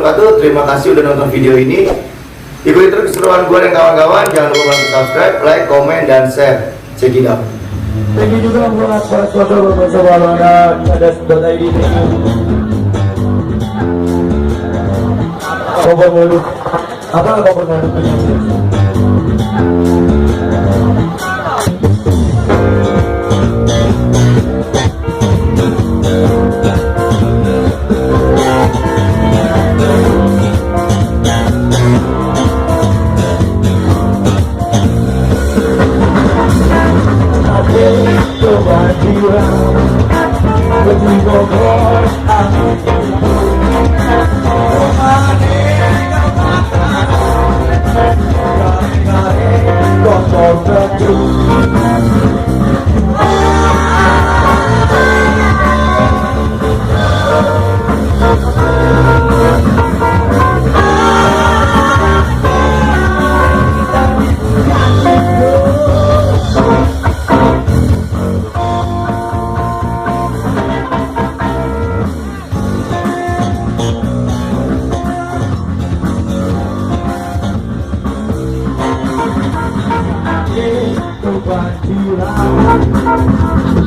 wabarakatuh. Terima kasih udah nonton video ini. Ikuti terus keseruan gue dan kawan-kawan. Jangan lupa bantu subscribe, like, komen, dan share. Check it out. Thank you juga buat para sponsor ada .id. Coba dulu. Apa pernah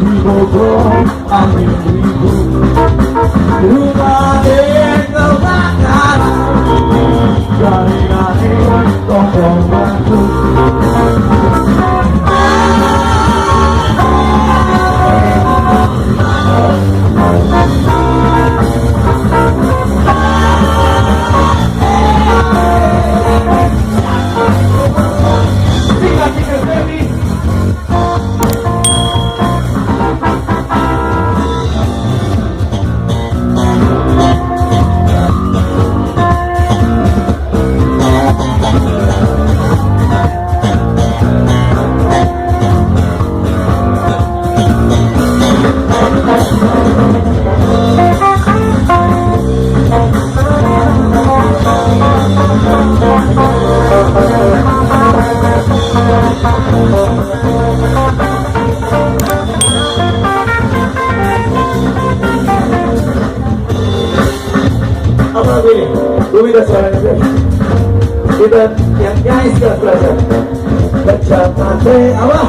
di Bogor, angin ribut, rumah kebakaran, garing-garing tolong bantu. Kita suaranya kita yang nyanyi sekarang belajar baca mati Allah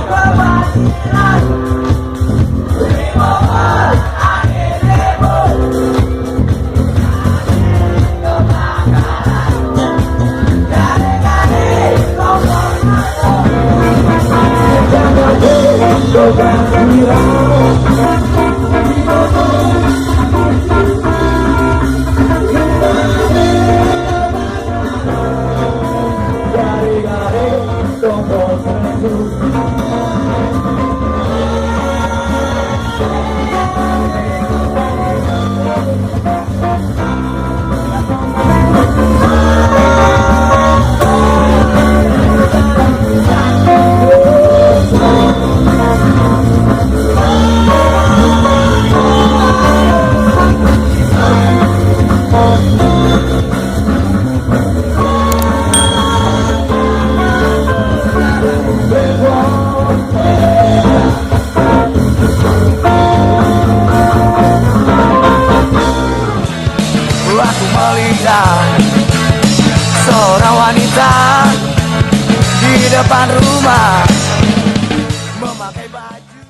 seorang wanita di depan rumah memakai baju